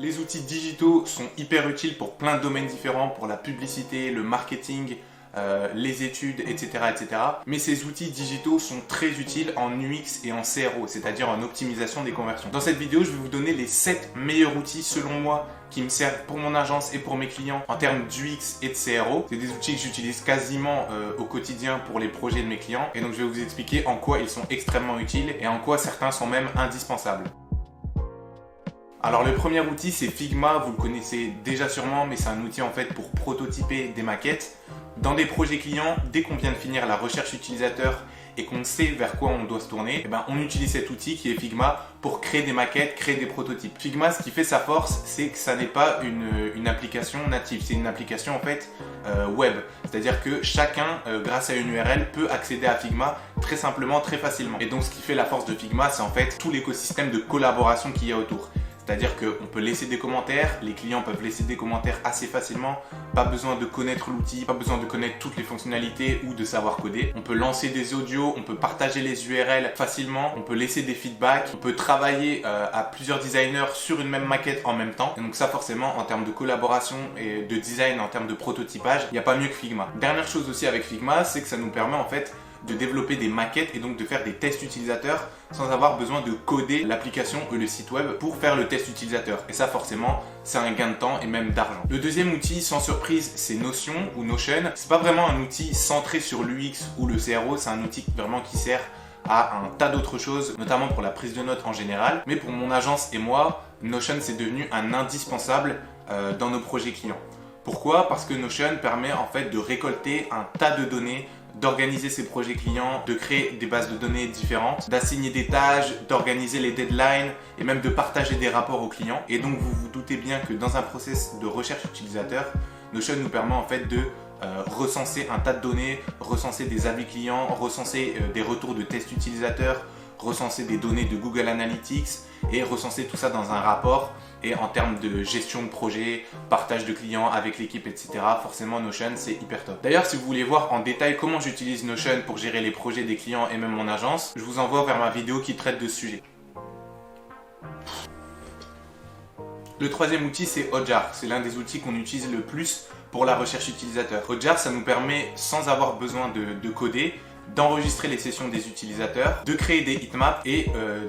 Les outils digitaux sont hyper utiles pour plein de domaines différents, pour la publicité, le marketing, les études, etc., etc. Mais ces outils digitaux sont très utiles en UX et en CRO, c'est-à-dire en optimisation des conversions. Dans cette vidéo, je vais vous donner les 7 meilleurs outils selon moi qui me servent pour mon agence et pour mes clients en termes d'UX et de CRO. C'est des outils que j'utilise quasiment au quotidien pour les projets de mes clients et donc je vais vous expliquer en quoi ils sont extrêmement utiles et en quoi certains sont même indispensables. Alors le premier outil c'est Figma, vous le connaissez déjà sûrement, mais c'est un outil en fait pour prototyper des maquettes. Dans des projets clients, dès qu'on vient de finir la recherche utilisateur et qu'on sait vers quoi on doit se tourner, on utilise cet outil qui est Figma pour créer des maquettes, créer des prototypes. Figma, ce qui fait sa force, c'est que ça n'est pas une application native, c'est une application en fait web. C'est-à-dire que chacun, grâce à une URL, peut accéder à Figma très simplement, très facilement. Et donc ce qui fait la force de Figma, c'est en fait tout l'écosystème de collaboration qu'il y a autour. C'est-à-dire qu'on peut laisser des commentaires, les clients peuvent laisser des commentaires assez facilement, pas besoin de connaître l'outil, pas besoin de connaître toutes les fonctionnalités ou de savoir coder. On peut lancer des audios, on peut partager les URL facilement, on peut laisser des feedbacks, on peut travailler à plusieurs designers sur une même maquette en même temps. Et donc ça forcément en termes de collaboration et de design, en termes de prototypage, il n'y a pas mieux que Figma. Dernière chose aussi avec Figma, c'est que ça nous permet en fait de développer des maquettes et donc de faire des tests utilisateurs sans avoir besoin de coder l'application ou le site web pour faire le test utilisateur. Et ça forcément, c'est un gain de temps et même d'argent. Le deuxième outil, sans surprise, c'est Notion ou Notion. C'est pas vraiment un outil centré sur l'UX ou le CRO, c'est un outil vraiment qui sert à un tas d'autres choses, notamment pour la prise de notes en général. Mais pour mon agence et moi, Notion c'est devenu un indispensable dans nos projets clients. Pourquoi? Parce que Notion permet en fait de récolter un tas de données, d'organiser ses projets clients, de créer des bases de données différentes, d'assigner des tâches, d'organiser les deadlines et même de partager des rapports aux clients. Et donc vous vous doutez bien que dans un process de recherche utilisateur, Notion nous permet en fait de recenser un tas de données, recenser des avis clients, recenser des retours de tests utilisateurs, recenser des données de Google Analytics et recenser tout ça dans un rapport. Et en termes de gestion de projet, partage de clients avec l'équipe, etc., forcément Notion c'est hyper top. D'ailleurs, si vous voulez voir en détail comment j'utilise Notion pour gérer les projets des clients et même mon agence, je vous envoie vers ma vidéo qui traite de ce sujet. Le troisième outil c'est Hotjar. C'est l'un des outils qu'on utilise le plus pour la recherche utilisateur. Hotjar, ça nous permet, sans avoir besoin de coder, d'enregistrer les sessions des utilisateurs, de créer des heatmaps et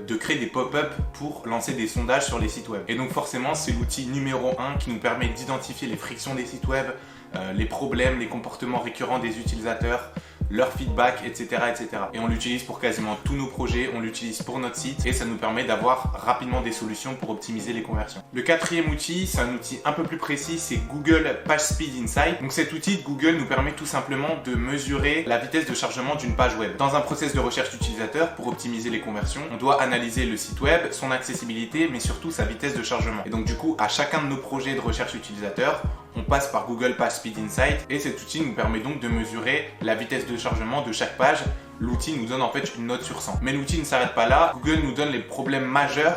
de créer des pop-up pour lancer des sondages sur les sites web. Et donc forcément, c'est l'outil numéro 1 qui nous permet d'identifier les frictions des sites web, les problèmes, les comportements récurrents des utilisateurs, leur feedback, etc., etc. Et on l'utilise pour quasiment tous nos projets, on l'utilise pour notre site et ça nous permet d'avoir rapidement des solutions pour optimiser les conversions. Le quatrième outil, c'est un outil un peu plus précis, c'est Google PageSpeed Insight. Donc cet outil de Google nous permet tout simplement de mesurer la vitesse de chargement d'une page web. Dans un process de recherche utilisateur, pour optimiser les conversions, on doit analyser le site web, son accessibilité, mais surtout sa vitesse de chargement. Et donc du coup, à chacun de nos projets de recherche utilisateur, on passe par Google PageSpeed Insight et cet outil nous permet donc de mesurer la vitesse de chargement de chaque page. L'outil nous donne en fait une note sur 100. Mais l'outil ne s'arrête pas là. Google nous donne les problèmes majeurs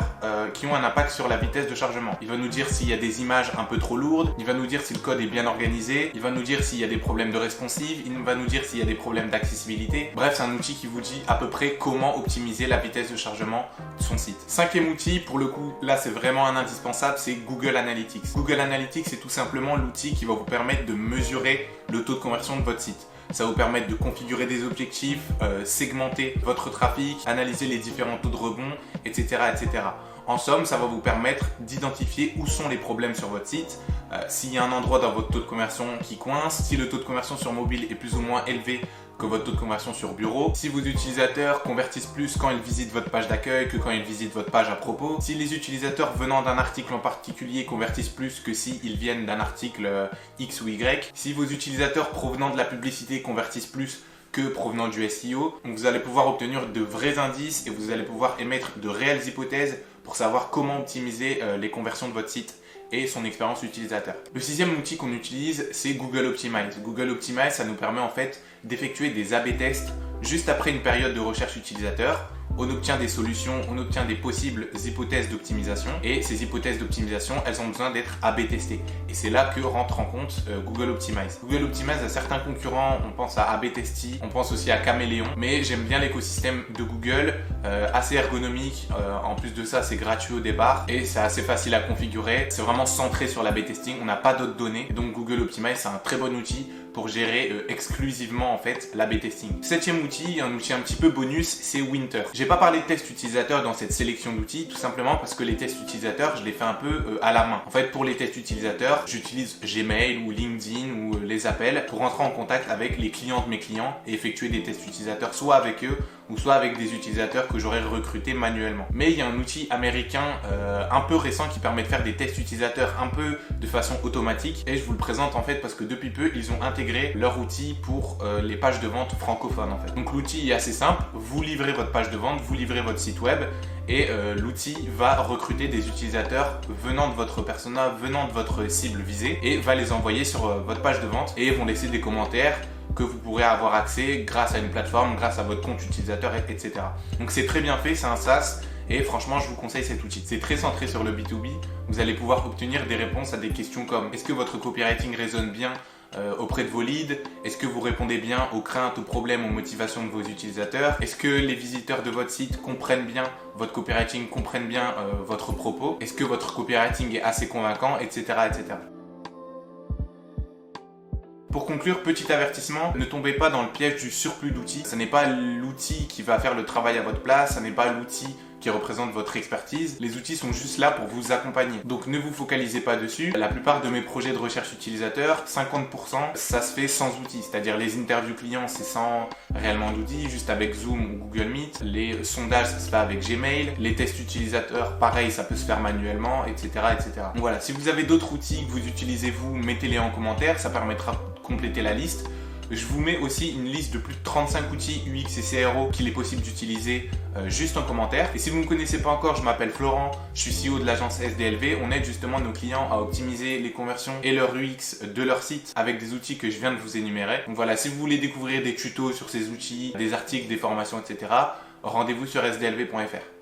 qui ont un impact sur la vitesse de chargement. Il va nous dire s'il y a des images un peu trop lourdes, il va nous dire si le code est bien organisé, il va nous dire s'il y a des problèmes de responsive, il va nous dire s'il y a des problèmes d'accessibilité. Bref, c'est un outil qui vous dit à peu près comment optimiser la vitesse de chargement de son site. Cinquième outil, pour le coup, là c'est vraiment un indispensable, c'est Google Analytics. Google Analytics, c'est tout simplement l'outil qui va vous permettre de mesurer le taux de conversion de votre site. Ça va vous permettre de configurer des objectifs, segmenter votre trafic, analyser les différents taux de rebond, etc., etc. En somme, ça va vous permettre d'identifier où sont les problèmes sur votre site, s'il y a un endroit dans votre taux de conversion qui coince, si le taux de conversion sur mobile est plus ou moins élevé que votre taux de conversion sur bureau, si vos utilisateurs convertissent plus quand ils visitent votre page d'accueil que quand ils visitent votre page à propos, si les utilisateurs venant d'un article en particulier convertissent plus que s'ils viennent d'un article X ou Y, si vos utilisateurs provenant de la publicité convertissent plus que provenant du SEO. Donc vous allez pouvoir obtenir de vrais indices et vous allez pouvoir émettre de réelles hypothèses pour savoir comment optimiser les conversions de votre site et son expérience utilisateur. Le sixième outil qu'on utilise, c'est Google Optimize. Google Optimize, ça nous permet en fait d'effectuer des A/B tests juste après une période de recherche utilisateur. on obtient des solutions, on obtient des possibles hypothèses d'optimisation et ces hypothèses d'optimisation, elles ont besoin d'être A/B testées. Et c'est là que rentre en compte Google Optimize. Google Optimize a certains concurrents, on pense à A/B Testy, on pense aussi à Caméléon, mais j'aime bien l'écosystème de Google, assez ergonomique, en plus de ça c'est gratuit au départ et c'est assez facile à configurer, c'est vraiment centré sur l'A/B testing, on n'a pas d'autres données, et donc Google Optimize c'est un très bon outil pour gérer exclusivement en fait l'A/B testing. Septième outil, un outil un petit peu bonus, c'est Winter. J'ai pas parlé de tests utilisateurs dans cette sélection d'outils, tout simplement parce que les tests utilisateurs, je les fais un peu à la main. En fait, pour les tests utilisateurs, j'utilise Gmail ou LinkedIn ou les appels pour rentrer en contact avec les clients de mes clients et effectuer des tests utilisateurs, soit avec eux ou soit avec des utilisateurs que j'aurais recrutés manuellement. Mais il y a un outil américain un peu récent qui permet de faire des tests utilisateurs un peu de façon automatique et je vous le présente en fait parce que depuis peu ils ont intégré leur outil pour les pages de vente francophones en fait. Donc l'outil est assez simple, vous livrez votre page de vente, vous livrez votre site web et l'outil va recruter des utilisateurs venant de votre persona, venant de votre cible visée et va les envoyer sur votre page de vente et vont laisser des commentaires que vous pourrez avoir accès grâce à une plateforme, grâce à votre compte utilisateur, etc. Donc c'est très bien fait, c'est un SaaS et franchement je vous conseille cet outil. C'est très centré sur le B2B, vous allez pouvoir obtenir des réponses à des questions comme est-ce que votre copywriting résonne bien auprès de vos leads? Est-ce que vous répondez bien aux craintes, aux problèmes, aux motivations de vos utilisateurs? Est-ce que les visiteurs de votre site comprennent bien votre copywriting, comprennent bien votre propos? Est-ce que votre copywriting est assez convaincant, etc., etc. Pour conclure, petit avertissement, ne tombez pas dans le piège du surplus d'outils. Ce n'est pas l'outil qui va faire le travail à votre place, ce n'est pas l'outil qui représente votre expertise. Les outils sont juste là pour vous accompagner. Donc ne vous focalisez pas dessus. La plupart de mes projets de recherche utilisateur, 50%, ça se fait sans outils. C'est-à-dire les interviews clients, c'est sans réellement d'outils, juste avec Zoom ou Google Meet. Les sondages, ça se fait avec Gmail. Les tests utilisateurs, pareil, ça peut se faire manuellement, etc., etc. Donc voilà, si vous avez d'autres outils que vous utilisez vous, mettez-les en commentaire, ça permettra de compléter la liste. Je vous mets aussi une liste de plus de 35 outils UX et CRO qu'il est possible d'utiliser juste en commentaire. Et si vous ne me connaissez pas encore, je m'appelle Florent, je suis CEO de l'agence SDLV. On aide justement nos clients à optimiser les conversions et leur UX de leur site avec des outils que je viens de vous énumérer. Donc voilà, si vous voulez découvrir des tutos sur ces outils, des articles, des formations, etc., rendez-vous sur sdlv.fr.